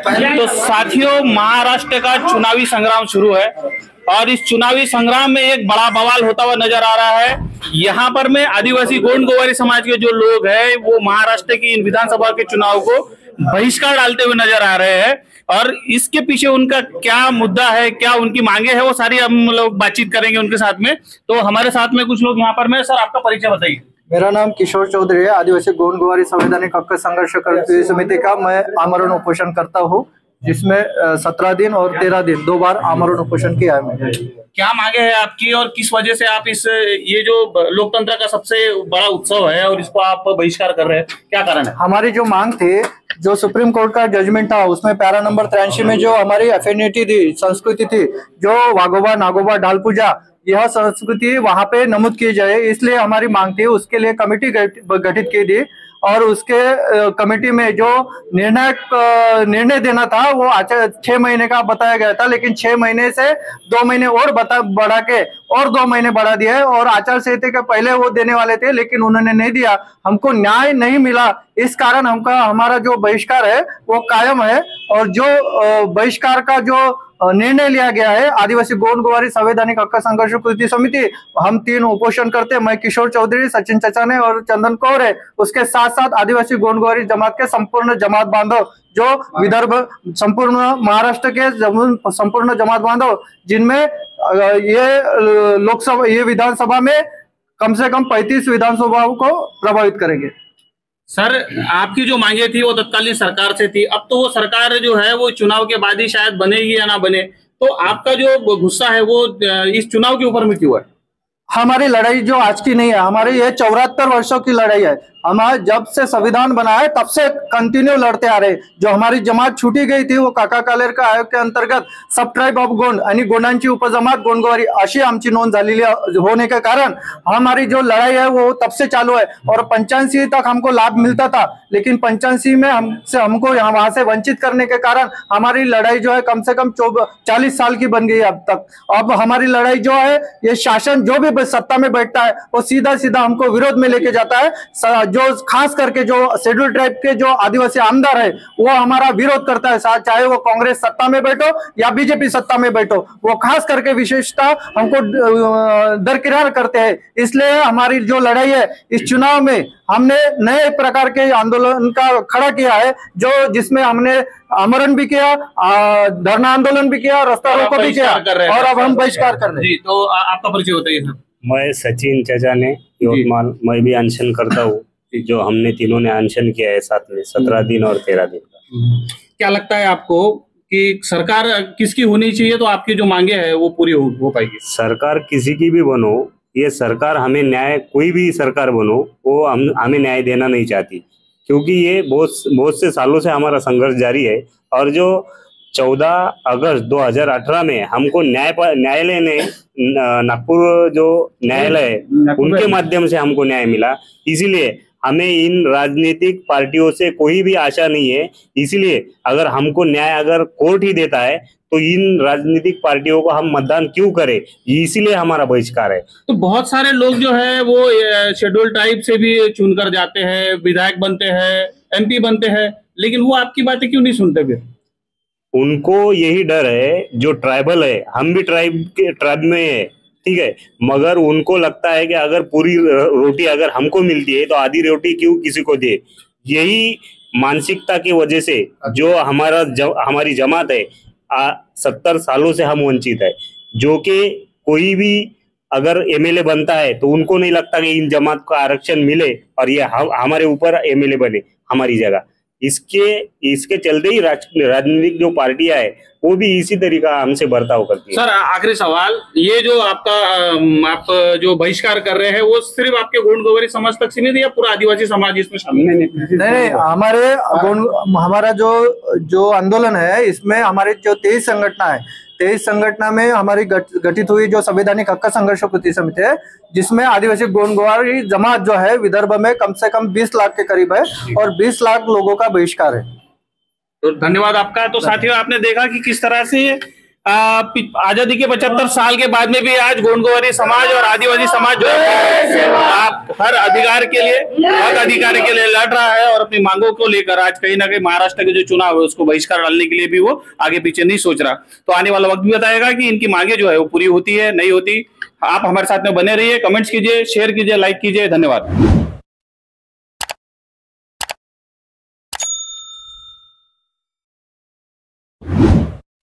तो साथियों, महाराष्ट्र का चुनावी संग्राम शुरू है और इस चुनावी संग्राम में एक बड़ा बवाल होता हुआ नजर आ रहा है। यहाँ पर में आदिवासी गोंड गोवारी समाज के जो लोग हैं वो महाराष्ट्र की इन विधानसभा के चुनाव को बहिष्कार डालते हुए नजर आ रहे हैं और इसके पीछे उनका क्या मुद्दा है, क्या उनकी मांगे है, वो सारी हम लोग बातचीत करेंगे उनके साथ में। तो हमारे साथ में कुछ लोग यहाँ पर में। सर, आपका परिचय बताइए। मेरा नाम किशोर चौधरी है। आदिवासी गोंड गोवारी संवैधानिक हक संघर्ष समिति का मैं आमरण उपोषण करता हूँ, जिसमें 17 दिन और 13 दिन 2 बार आमरण उपोषण किया है मैंने। क्या मांगे है आपकी और किस वजह से आप इस ये जो लोकतंत्र का सबसे बड़ा उत्सव है और इसको आप बहिष्कार कर रहे हैं, क्या कारण है? हमारी जो मांग थी, जो सुप्रीम कोर्ट का जजमेंट था, उसमें पैरा नंबर 83 में जो हमारी एफिनिटी थी, संस्कृति थी, जो वाघोबा नागोबा डाल पूजा, यह संस्कृति वहां पे नमूद की जाए, इसलिए हमारी मांग थी। उसके लिए कमेटी गठित की थी और उसके कमेटी में जो निर्णय देना था वो 6 महीने का बताया गया था, लेकिन 6 महीने से 2 महीने और बढ़ा के और 2 महीने बढ़ा दिया है। और आचार संहिता के पहले वो देने वाले थे, लेकिन उन्होंने नहीं दिया। हमको न्याय नहीं मिला, इस कारण हमारा जो बहिष्कार है वो कायम है। और जो बहिष्कार का जो निर्णय लिया गया है, आदिवासी गोंड गोवारी संवैधानिक हक संघर्ष कृति समिति, हम 3 उपोषण करते हैं। मैं किशोर चौधरी, सचिन चचाने और चंदन कौर है। उसके साथ साथ आदिवासी गोंड गोवारी जमात के संपूर्ण जमात बांधव, जो विदर्भ संपूर्ण महाराष्ट्र के संपूर्ण जमात बांधव, जिनमें ये लोकसभा, ये विधानसभा में कम से कम 35 विधानसभाओं को प्रभावित करेंगे। सर, आपकी जो मांगे थी वो तत्कालीन सरकार से थी, अब तो वो सरकार जो है वो चुनाव के बाद ही शायद बनेगी या ना बने, तो आपका जो गुस्सा है वो इस चुनाव के ऊपर में क्यों है? हमारी लड़ाई जो आज की नहीं है, हमारी ये 74 वर्षों की लड़ाई है। हमारे जब से संविधान बना है तब से कंटिन्यू लड़ते आ रहे। जो हमारी जमात छूटी गई थी वो काका कालेर का आयोग के अंतर्गत सब ट्राइब ऑफ गोंड आणि गोंडांची उपजमात गोंड गोवारी अशी आमची नोंद झालेली होने के कारण हमारी जो लड़ाई है वो तब से चालू है। और 85 तक हमको लाभ मिलता था, लेकिन 85 में हमको वहां से वंचित करने के कारण हमारी लड़ाई जो है कम से कम 40 साल की बन गई अब तक। अब हमारी लड़ाई जो है, ये शासन जो भी सत्ता में बैठता है वो सीधा सीधा हमको विरोध में लेके जाता है। जो खास करके जो शेड्यूल ट्राइब के जो आदिवासी आमदार है वो हमारा विरोध करता है, चाहे वो कांग्रेस सत्ता में बैठो या बीजेपी सत्ता में बैठो, वो खास करके विशेषता हमको दरकिनार करते हैं। इसलिए हमारी जो लड़ाई है इस चुनाव में हमने नए प्रकार के आंदोलन का खड़ा किया है, जो जिसमें हमने आमरण भी किया, धरना आंदोलन भी किया, रास्ता रोको भी किया और अब हम बहिष्कार कर रहे हैं। तो आपका परिचय बताइए सर। मैं सचिन चचा ने यवतमाल, मैं भी अनशन करता हूँ। जो हमने तीनों ने अनशन किया है साथ में 17 दिन और 13 दिन का। क्या लगता है आपको कि सरकार किसकी होनी चाहिए तो आपकी जो मांगे हैं वो पूरी हो पाएगी? सरकार किसी की भी बनो, ये सरकार हमें न्याय, कोई भी सरकार बनो वो हमें न्याय देना नहीं चाहती, क्योंकि ये बहुत से सालों से हमारा संघर्ष जारी है। और जो 14 अगस्त 2018 में हमको न्यायालय ने, नागपुर जो न्यायालय है उनके माध्यम से हमको न्याय मिला। इसीलिए हमें इन राजनीतिक पार्टियों से कोई भी आशा नहीं है। इसलिए अगर हमको न्याय अगर कोर्ट ही देता है तो इन राजनीतिक पार्टियों को हम मतदान क्यों करें, इसीलिए हमारा बहिष्कार है। तो बहुत सारे लोग जो है वो शेड्यूल ट्राइब से भी चुनकर जाते हैं, विधायक बनते हैं, MP बनते हैं, लेकिन वो आपकी बातें क्यों नहीं सुनते? फिर उनको यही डर है, जो ट्राइबल है, हम भी ट्राइब में है, ठीक है, मगर उनको लगता है कि अगर पूरी रोटी अगर हमको मिलती है तो आधी रोटी क्यों किसी को दे। यही मानसिकता की वजह से जो हमारी जमात है 70 सालों से हम वंचित है। जो कि कोई भी अगर MLA बनता है तो उनको नहीं लगता कि इन जमात को आरक्षण मिले और ये हमारे ऊपर MLA बने हमारी जगह। इसके चलते ही राजनीतिक जो पार्टियां है वो भी इसी तरीका हमसे बर्ताव करती है। सर, आखिरी सवाल, ये जो आप जो बहिष्कार कर रहे हैं वो सिर्फ आपके गोंड गोवारी समाज तक सीमित है या पूरा आदिवासी समाज इसमें शामिल है? नहीं, हमारा जो आंदोलन है इसमें हमारे जो 23 संगठन है, 23 संगठन में हमारी गठित हुई जो संवैधानिक हक संघर्ष कृति समिति है, जिसमें आदिवासी गोंड गोवारी जमात जो है विदर्भ में कम से कम 20 लाख के करीब है और 20 लाख लोगों का बहिष्कार है। तो धन्यवाद आपका। तो साथियों, आपने देखा कि किस तरह से आजादी के 75 साल के बाद में भी आज गोंडगोवारी समाज और आदिवासी समाज जो है आप हर अधिकार के लिए, हक अधिकार के लिए लड़ रहा है और अपनी मांगों को लेकर आज कहीं ना कहीं महाराष्ट्र के जो चुनाव है उसको बहिष्कार डालने के लिए भी वो आगे पीछे नहीं सोच रहा। तो आने वाला वक्त भी बताएगा कि इनकी मांगे जो है वो पूरी होती है नहीं होती। आप हमारे साथ में बने रहिए, कमेंट्स कीजिए, शेयर कीजिए, लाइक कीजिए। धन्यवाद।